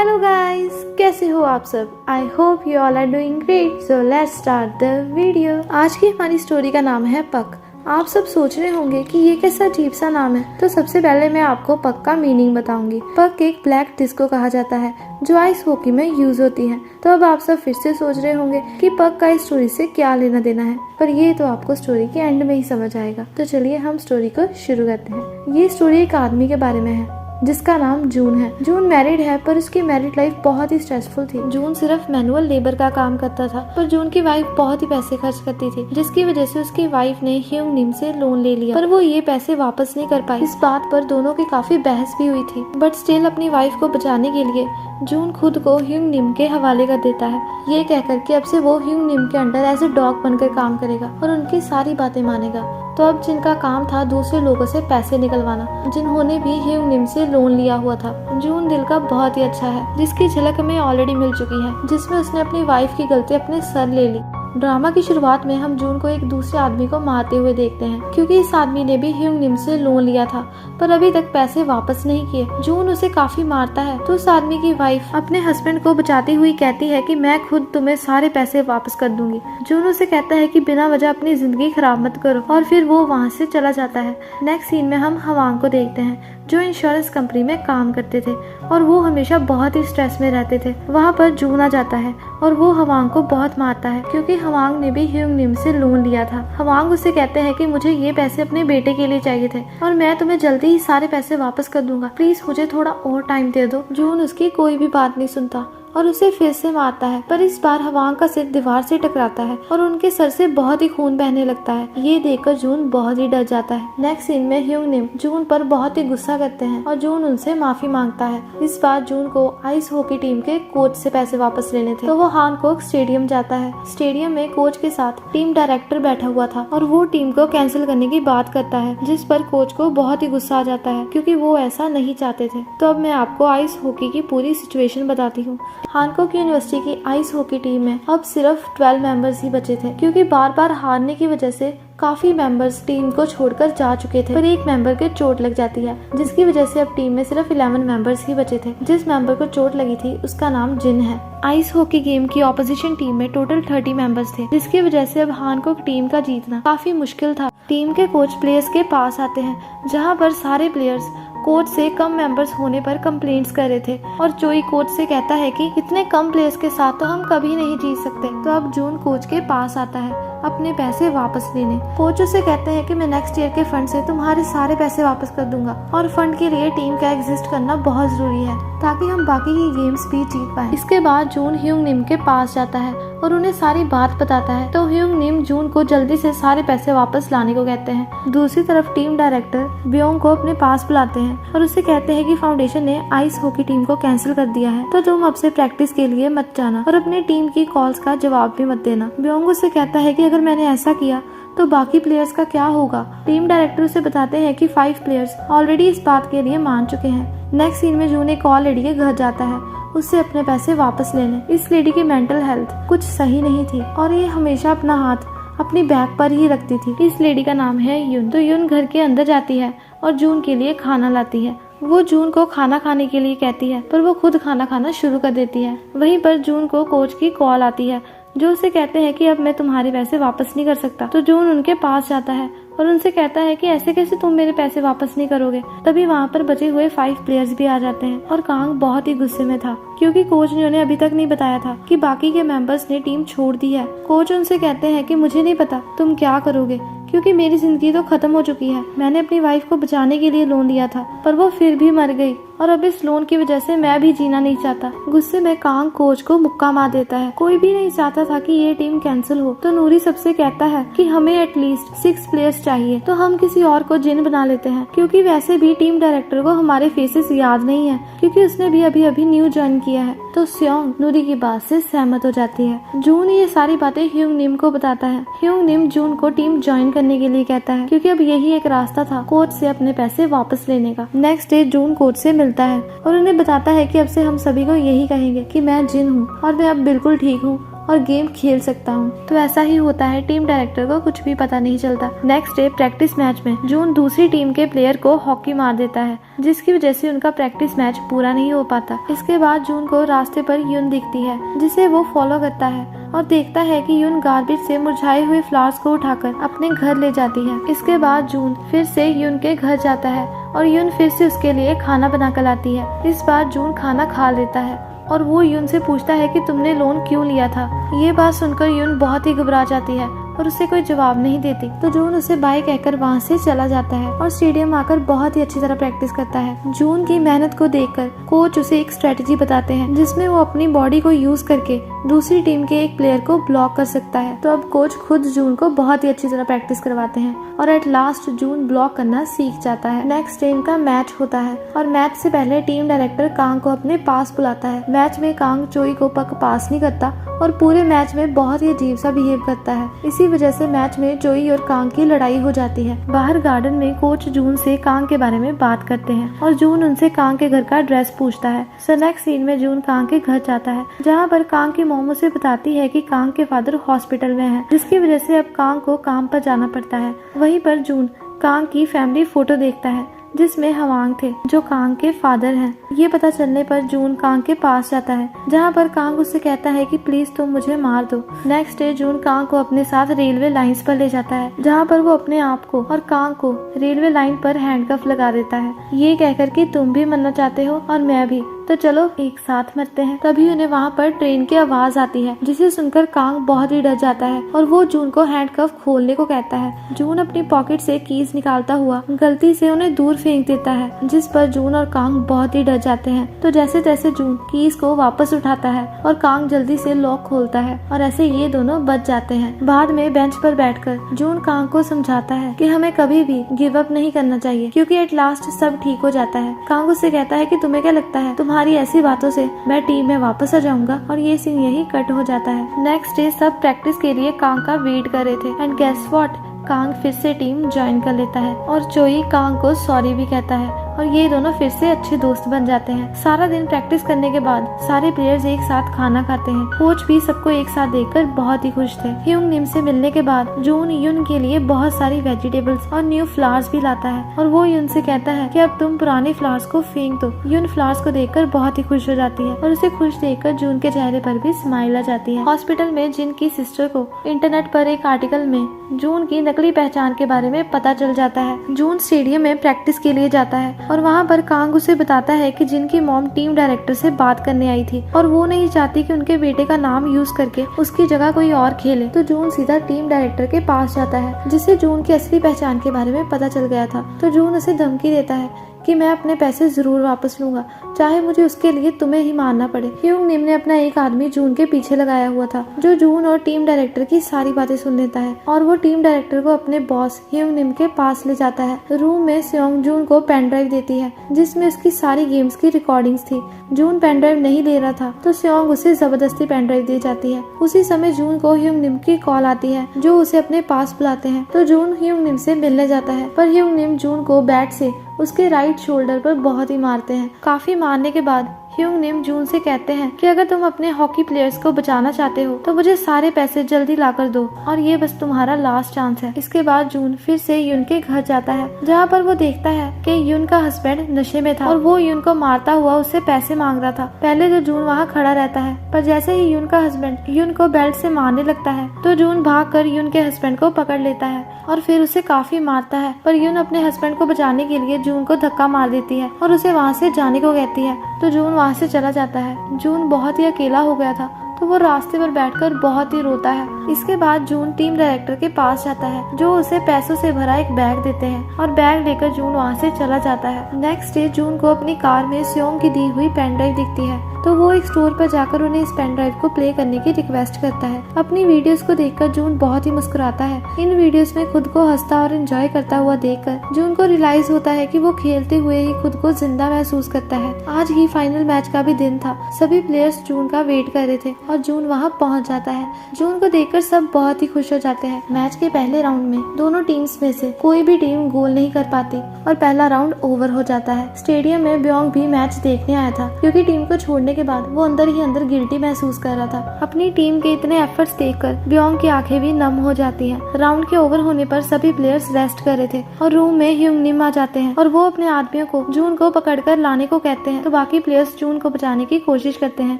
Hello guys, कैसे हो आप सब। I hope you all are doing great. So let's start the video. आज की हमारी स्टोरी का नाम है पक। आप सब सोच रहे होंगे कि ये कैसा अजीब सा नाम है, तो सबसे पहले मैं आपको पक का मीनिंग बताऊंगी। पक एक ब्लैक डिस्को कहा जाता है जो आइस हॉकी में यूज होती है। तो अब आप सब फिर से सोच रहे होंगे कि पक का इस स्टोरी से क्या लेना देना है, पर ये तो आपको स्टोरी के एंड में ही समझ आएगा। तो चलिए हम स्टोरी को शुरू करते हैं। ये स्टोरी एक आदमी के बारे में है जिसका नाम जून है। जून मैरिड है, पर उसकी मैरिड लाइफ बहुत ही स्ट्रेसफुल थी। जून सिर्फ मैनुअल लेबर का काम करता था, पर जून की वाइफ बहुत ही पैसे खर्च करती थी, जिसकी वजह से उसकी वाइफ ने ह्यूंग निम से लोन ले लिया, पर वो ये पैसे वापस नहीं कर पाई। इस बात पर दोनों की काफी बहस भी हुई थी, बट स्टिल अपनी वाइफ को बचाने के लिए जून खुद को ह्यूंग निम के हवाले कर देता है, ये कहकर कि अब से वो ह्यूंग निम के अंडर एज ए डॉग बनकर काम करेगा और उनकी सारी बातें मानेगा। तो अब जिनका काम था दूसरे लोगों से पैसे निकलवाना, जिन्होंने भी ह्यूंग निम से लोन लिया हुआ था। जून दिल का बहुत ही अच्छा है, जिसकी झलक हमें ऑलरेडी मिल चुकी है, जिसमें उसने अपनी वाइफ की गलती अपने सर ले ली। ड्रामा की शुरुआत में हम जून को एक दूसरे आदमी को मारते हुए देखते हैं, क्योंकि इस आदमी ने भी ह्यूंग निम से लोन लिया था, पर अभी तक पैसे वापस नहीं किए। जून उसे काफी मारता है, तो उस आदमी की वाइफ अपने हस्बैंड को बचाती हुई कहती है कि मैं खुद तुम्हें सारे पैसे वापस कर दूंगी। जून उसे कहता है कि बिना वजह अपनी जिंदगी खराब मत करो, और फिर वो वहाँ से चला जाता है। नेक्स्ट सीन में हम हवांग को देखते हैं, जो इंश्योरेंस कंपनी में काम करते थे और वो हमेशा बहुत ही स्ट्रेस में रहते थे। वहाँ पर जून आ जाता है और वो हवांग को बहुत मारता है, क्योंकि हवांग ने भी ह्यूंग निम से लोन लिया था। हवांग उसे कहते हैं कि मुझे ये पैसे अपने बेटे के लिए चाहिए थे और मैं तुम्हें जल्दी ही सारे पैसे वापस कर दूंगा, प्लीज मुझे थोड़ा और टाइम दे दो। जून उसकी कोई भी बात नहीं सुनता और उसे फिर से मारता है, पर इस बार हवांग का सिर दीवार से टकराता है और उनके सर से बहुत ही खून बहने लगता है। ये देखकर जून बहुत ही डर जाता है। नेक्स्ट सीन में ह्यूंग निम जून पर बहुत ही गुस्सा करते हैं और जून उनसे माफी मांगता है। इस बार जून को आइस हॉकी टीम के कोच से पैसे वापस लेने थे, तो वो हानकोक स्टेडियम जाता है। स्टेडियम में कोच के साथ टीम डायरेक्टर बैठा हुआ था और वो टीम को कैंसिल करने की बात करता है, जिस पर कोच को बहुत ही गुस्सा आ जाता है, क्योंकि वो ऐसा नहीं चाहते थे। तो अब मैं आपको आइस हॉकी की पूरी सिचुएशन बताती हूँ। हानकोक यूनिवर्सिटी की आइस हॉकी टीम में अब सिर्फ 12 मेंबर्स ही बचे थे, क्योंकि बार बार हारने की वजह से काफी मेंबर्स टीम को छोड़कर जा चुके थे, पर एक मेंबर के चोट लग जाती है, जिसकी वजह से अब टीम में सिर्फ 11 मेंबर्स ही बचे थे। जिस मेंबर को चोट लगी थी उसका नाम जिन है। आइस हॉकी गेम की ऑपोजिशन टीम में टोटल 30 मेंबर्स थे, जिसकी वजह से अब हानकोक टीम का जीतना काफी मुश्किल था। टीम के कोच प्लेयर्स के पास आते हैं, जहाँ पर सारे प्लेयर्स कोच से कम मेंबर्स होने पर कंप्लेंट्स कर रहे थे, और जोई कोच से कहता है कि इतने कम प्लेयर्स के साथ तो हम कभी नहीं जीत सकते। तो अब जून कोच के पास आता है अपने पैसे वापस लेने। कोच उसे कहते हैं कि मैं नेक्स्ट ईयर के फंड से तुम्हारे सारे पैसे वापस कर दूंगा, और फंड के लिए टीम का एग्जिस्ट करना बहुत जरूरी है, ताकि हम बाकी की गेम्स भी जीत पाए। इसके बाद जून ह्यूंग निम के पास जाता है और उन्हें सारी बात बताता है, तो ह्यूंग निम जून को जल्दी से सारे पैसे वापस लाने को कहते हैं। दूसरी तरफ टीम डायरेक्टर ब्योंग को अपने पास बुलाते हैं और उससे कहते हैं कि फाउंडेशन ने आइस हॉकी टीम को कैंसिल कर दिया है, तो तुम अब से प्रैक्टिस के लिए मत जाना और अपनी टीम की कॉल्स का जवाब भी मत देना। ब्योंग उससे कहता है कि अगर मैंने ऐसा किया तो बाकी प्लेयर्स का क्या होगा। टीम डायरेक्टर उसे बताते हैं कि 5 प्लेयर्स ऑलरेडी इस बात के लिए मान चुके हैं। नेक्स्ट सीन में जून एक और लेडी के घर जाता है उससे अपने पैसे वापस लेने। इस लेडी की मेंटल हेल्थ कुछ सही नहीं थी और ये हमेशा अपना हाथ अपनी बैग पर ही रखती थी। इस लेडी का नाम है युन। तो युन घर के अंदर जाती है और जून के लिए खाना लाती है। वो जून को खाना खाने के लिए कहती है, पर वो खुद खाना खाना शुरू कर देती है। वहीं पर जून को कोच की कॉल आती है, जो उसे कहते हैं कि अब मैं तुम्हारे पैसे वापस नहीं कर सकता। तो जून उनके पास जाता है और उनसे कहता है कि ऐसे कैसे तुम मेरे पैसे वापस नहीं करोगे। तभी वहाँ पर बचे हुए 5 प्लेयर्स भी आ जाते हैं और कांग बहुत ही गुस्से में था, क्योंकि कोच ने उन्हें अभी तक नहीं बताया था कि बाकी के मेंबर्स ने टीम छोड़ दी है। कोच उनसे कहते हैं कि मुझे नहीं पता तुम क्या करोगे, क्योंकि मेरी जिंदगी तो खत्म हो चुकी है। मैंने अपनी वाइफ को बचाने के लिए लोन लिया था, पर वो फिर भी मर गई, और अब इस लोन की वजह से मैं भी जीना नहीं चाहता। गुस्से में कांग कोच को मुक्का मार देता है। कोई भी नहीं चाहता था कि ये टीम कैंसिल हो, तो नूरी सबसे कहता है कि हमें एटलीस्ट 6 प्लेयर्स चाहिए, तो हम किसी और को जिन बना लेते हैं, क्योंकि वैसे भी टीम डायरेक्टर को हमारे फेसेस याद नहीं है, क्योंकि उसने भी अभी न्यू ज्वाइन किया है। तो स्योंग नूरी की बात से सहमत हो जाती है। जून ये सारी बातें ह्यूंग निम को बताता है। ह्यूंग निम जून को टीम ज्वाइन करने के लिए कहता है, क्योंकि अब यही एक रास्ता था कोच से अपने पैसे वापस लेने का। नेक्स्ट डे जून कोच से मिलता है और उन्हें बताता है कि अब से हम सभी को यही कहेंगे कि मैं जिन हूँ और मैं अब बिल्कुल ठीक हूँ और गेम खेल सकता हूँ। तो ऐसा ही होता है, टीम डायरेक्टर को कुछ भी पता नहीं चलता। नेक्स्ट डे प्रैक्टिस मैच में जून दूसरी टीम के प्लेयर को हॉकी मार देता है, जिसकी वजह से उनका प्रैक्टिस मैच पूरा नहीं हो पाता। इसके बाद जून को रास्ते पर यून दिखती है, जिसे वो फॉलो करता है और देखता है कि यून गार्बेज से मुरझाए हुए फ्लावर्स को उठाकर अपने घर ले जाती है। इसके बाद जून फिर से यून के घर जाता है और यून फिर से उसके लिए खाना बना कर लाती है। इस बार जून खाना खा लेता है और वो यून से पूछता है कि तुमने लोन क्यों लिया था। ये बात सुनकर यून बहुत ही घबरा जाती है और उसे कोई जवाब नहीं देती। तो जून उसे बाय कहकर वहाँ से चला जाता है और स्टेडियम आकर बहुत ही अच्छी तरह प्रैक्टिस करता है। जून की मेहनत को देखकर कोच उसे एक स्ट्रेटेजी बताते हैं, जिसमें वो अपनी बॉडी को यूज करके दूसरी टीम के एक प्लेयर को ब्लॉक कर सकता है। तो अब कोच खुद जून को बहुत ही अच्छी तरह प्रैक्टिस करवाते हैं और एट लास्ट जून ब्लॉक करना सीख जाता है। नेक्स्ट डे का मैच होता है और मैच से पहले टीम डायरेक्टर कांग को अपने पास बुलाता है। मैच में कांग चोई को पक पास नहीं करता और पूरे मैच में बहुत ही अजीब सा बिहेव करता है। इसी वजह से मैच में चोई और कांग की लड़ाई हो जाती है। बाहर गार्डन में कोच जून से कांग के बारे में बात करते हैं और जून उनसे कांग के घर का एड्रेस पूछता है। सो नेक्स्ट सीन में जून कांग के घर जाता है, जहाँ पर कांग की मॉम उसे बताती है कि कांग के फादर हॉस्पिटल में हैं, जिसकी वजह से अब कांग को काम पर जाना पड़ता है। वहीं पर जून कांग की फैमिली फोटो देखता है, जिसमें हवांग थे, जो कांग के फादर हैं। ये पता चलने पर जून कांग के पास जाता है, जहाँ पर कांग उससे कहता है कि प्लीज तुम मुझे मार दो। नेक्स्ट डे जून कांग को अपने साथ रेलवे लाइंस पर ले जाता है, जहाँ पर वो अपने आप को और कांग को रेलवे लाइन पर हैंडकफ लगा देता है, ये कहकर कि तुम भी मरना चाहते हो और मैं भी, तो चलो एक साथ मरते हैं। तभी उन्हें वहाँ पर ट्रेन की आवाज आती है, जिसे सुनकर कांग बहुत ही डर जाता है और वो जून को हैंडकफ खोलने को कहता है। जून अपनी पॉकेट से कीज निकालता हुआ गलती से उन्हें दूर फेंक देता है, जिस पर जून और कांग बहुत ही डर जाते हैं। तो जैसे तैसे जून कीज को वापस उठाता है और कांग जल्दी से लॉक खोलता है और ऐसे ये दोनों बच जाते हैं। बाद में बेंच पर बैठकर जून कांग को समझाता है कि हमें कभी भी गिव अप नहीं करना चाहिए, क्योंकि एट लास्ट सब ठीक हो जाता है। कांग उससे कहता है कि तुम्हें क्या लगता है तुम्हारी ऐसी बातों से मैं टीम में वापस आ जाऊंगा, और ये सीन यही कट हो जाता है। नेक्स्ट डे सब प्रैक्टिस के लिए कांग का वेट कर रहे थे एंड गेस व्हाट, कांग फिर से टीम ज्वाइन कर लेता है और चोई कांग को सॉरी भी कहता है और ये दोनों फिर से अच्छे दोस्त बन जाते हैं। सारा दिन प्रैक्टिस करने के बाद सारे प्लेयर्स एक साथ खाना खाते हैं। कोच भी सबको एक साथ देखकर बहुत ही खुश थे। ह्यूंग निम से मिलने के बाद जून यून के लिए बहुत सारी वेजिटेबल्स और न्यू फ्लावर्स भी लाता है और वो यून से कहता है कि अब तुम पुराने फ्लावर्स को फेंक दो। यून फ्लावर्स को देखकर बहुत ही खुश हो जाती है और उसे खुश देखकर जून के चेहरे पर भी स्माइल आ जाती है। हॉस्पिटल में जिन की सिस्टर को इंटरनेट पर एक आर्टिकल में जून की नकली पहचान के बारे में पता चल जाता है। जून स्टेडियम में प्रैक्टिस के लिए जाता है और वहाँ पर कांग उसे बताता है कि जिनकी मॉम टीम डायरेक्टर से बात करने आई थी और वो नहीं चाहती कि उनके बेटे का नाम यूज करके उसकी जगह कोई और खेले। तो जून सीधा टीम डायरेक्टर के पास जाता है, जिससे जून की असली पहचान के बारे में पता चल गया था। तो जून उसे धमकी देता है कि मैं अपने पैसे जरूर वापस लूंगा, चाहे मुझे उसके लिए तुम्हें ही मारना पड़े। ह्यूंग निम ने अपना एक आदमी जून के पीछे लगाया हुआ था, जो जून और टीम डायरेक्टर की सारी बातें सुन लेता है और वो टीम डायरेक्टर को अपने बॉस ह्यूंग निम के पास ले जाता है। रूम में स्योंग जून को पेन ड्राइव देती है, जिसमें उसकी सारी गेम्स की रिकॉर्डिंग्स थी। जून पेन ड्राइव नहीं ले रहा था, तो स्योंग उसे जबरदस्ती पेन ड्राइव दी जाती है। उसी समय जून को ह्यूंग निम की कॉल आती है, जो उसे अपने पास बुलाते हैं। तो जून ह्यूंग निम से मिलने जाता है, पर ह्यूंग निम जून को बैट से उसके राइट शोल्डर पर बहुत ही मारते हैं। काफी मारने के बाद ह्यूंग निम जून से कहते हैं कि अगर तुम अपने हॉकी प्लेयर्स को बचाना चाहते हो तो मुझे सारे पैसे जल्दी लाकर दो और ये बस तुम्हारा लास्ट चांस है। इसके बाद जून फिर से यून के घर जाता है, जहाँ पर वो देखता है कि यून का हस्बैंड नशे में था और वो यून को मारता हुआ उससे पैसे मांग रहा था। पहले तो जून वहाँ खड़ा रहता है, पर जैसे ही यून का हस्बैंड यून को बेल्ट से मारने लगता है तो जून भागकर यून के हस्बैंड को पकड़ लेता है और फिर उसे काफी मारता है। पर यून अपने हस्बैंड को बचाने के लिए जून को धक्का मार देती है और उसे वहाँ से जाने को कहती है। तो जून वहाँ से चला जाता है। जून बहुत ही अकेला हो गया था, तो वो रास्ते पर बैठकर बहुत ही रोता है। इसके बाद जून टीम डायरेक्टर के पास जाता है, जो उसे पैसों से भरा एक बैग देते हैं और बैग लेकर जून वहाँ से चला जाता है। नेक्स्ट डे जून को अपनी कार में स्योंग की दी हुई पेन ड्राइव दिखती है, तो वो एक स्टोर पर जाकर उन्हें इस पेन ड्राइव को प्ले करने की रिक्वेस्ट करता है। अपनी वीडियोस को देखकर जून बहुत ही मुस्कुराता है। इन वीडियोस में खुद को हंसता और एंजॉय करता हुआ देखकर जून को रियलाइज होता है कि वो खेलते हुए ही खुद को जिंदा महसूस करता है। आज ही फाइनल मैच का भी दिन था। सभी प्लेयर्स जून का वेट कर रहे थे और जून वहाँ पहुँच जाता है। जून को देखकर सब बहुत ही खुश हो जाते हैं। मैच के पहले राउंड में दोनों टीम्स में से कोई भी टीम गोल नहीं कर पाती और पहला राउंड ओवर हो जाता है। स्टेडियम में ब्योंग भी मैच देखने आया था, क्योंकि टीम को छोड़ने करने के बाद वो अंदर ही अंदर गिल्टी महसूस कर रहा था। अपनी टीम के इतने एफर्ट्स देखकर ब्योंग की आंखें भी नम हो जाती हैं। राउंड के ओवर होने पर सभी प्लेयर्स रेस्ट कर रहे थे और रूम में ह्यूंग निम आ जाते हैं और वो अपने आदमियों को जून को पकड़कर लाने को कहते हैं। तो बाकी प्लेयर्स जून को बचाने की कोशिश करते हैं।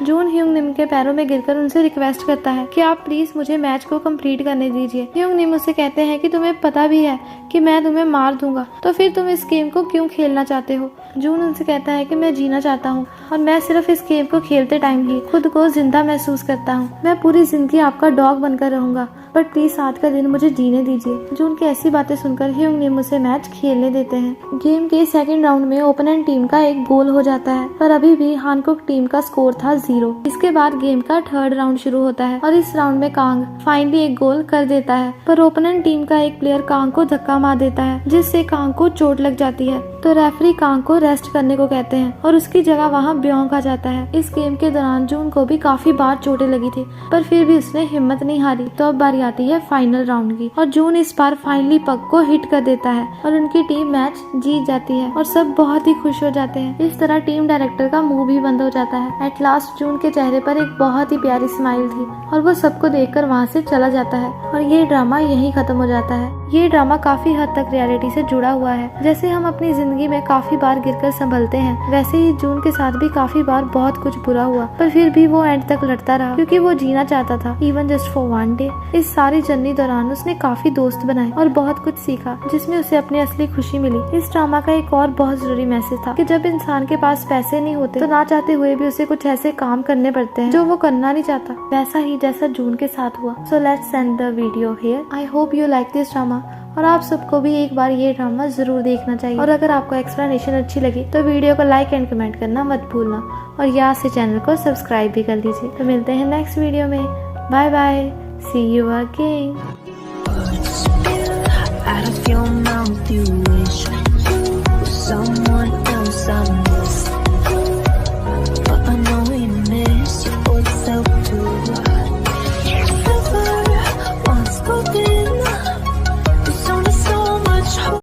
जून ह्यूंग निम के पैरों में गिरकर उनसे रिक्वेस्ट करता है कि आप प्लीज मुझे मैच को कंप्लीट करने दीजिए। ह्यूंग निम उससे कहते हैं कि तुम्हें पता भी है कि मैं तुम्हें मार दूंगा, तो फिर तुम इस गेम को क्यों खेलना चाहते हो। जून उनसे कहता है कि मैं जीना चाहता हूँ और मैं सिर्फ इस गेम को खेलते टाइम ही खुद को जिंदा महसूस करता हूँ। मैं पूरी जिंदगी आपका डॉग बनकर रहूंगा, बट प्लीज आज का दिन मुझे जीने दीजिए। जून की ऐसी बातें सुनकर ह्यूंग निम उसे मैच खेलने देते हैं। गेम के सेकंड राउंड में ओपोनेंट टीम का एक गोल हो जाता है, पर अभी भी हानकुक टीम का स्कोर था 0। इसके बाद गेम का थर्ड राउंड शुरू होता है और इस राउंड में कांग फाइनली एक गोल कर देता है, पर ओपोनेंट टीम का एक प्लेयर कांग को धक्का मार देता है, जिससे कांग को चोट लग जाती है। तो रेफरी कांग को रेस्ट करने को कहते हैं और उसकी जगह वहाँ ब्योंग आ जाता है। इस गेम के दौरान जून को भी काफी बार चोटें लगी थी, पर फिर भी उसने हिम्मत नहीं हारी। तो अब बारी आती है फाइनल राउंड की और जून इस बार फाइनली पक को हिट कर देता है और उनकी टीम मैच जीत जाती है और सब बहुत ही खुश हो जाते हैं। इस तरह टीम डायरेक्टर का मुंह भी बंद हो जाता है। एट लास्ट जून के चेहरे पर एक बहुत ही प्यारी स्माइल थी और वो सबको देखकर वहाँ से चला जाता है और ये ड्रामा यहीं खत्म हो जाता है। ये ड्रामा काफी हद तक रियलिटी से जुड़ा हुआ है। जैसे हम अपनी जिंदगी में काफी बार गिरकर संभलते हैं, वैसे ही जून के साथ भी काफी बार बहुत कुछ बुरा हुआ, पर फिर भी वो एंड तक लड़ता रहा क्योंकि वो जीना चाहता था, even just for one day. इस सारी जर्नी दौरान उसने काफी दोस्त बनाए और बहुत कुछ सीखा, जिसमें उसे अपनी असली खुशी मिली। इस ड्रामा का एक और बहुत जरूरी मैसेज था कि जब इंसान के पास पैसे नहीं होते तो ना चाहते हुए भी उसे कुछ ऐसे काम करने पड़ते हैं जो वो करना नहीं चाहता, वैसा ही जैसा जून के साथ हुआ। So let's end the video here. I hope you like this drama और आप सबको भी एक बार ये ड्रामा जरूर देखना चाहिए। और अगर आपको एक्सप्लेनेशन अच्छी लगी तो वीडियो को लाइक एंड कमेंट करना मत भूलना और यहाँ से चैनल को सब्सक्राइब भी कर लीजिए। तो मिलते हैं नेक्स्ट वीडियो में। Bye bye, see you again. Out of your mouth, you wish someone else I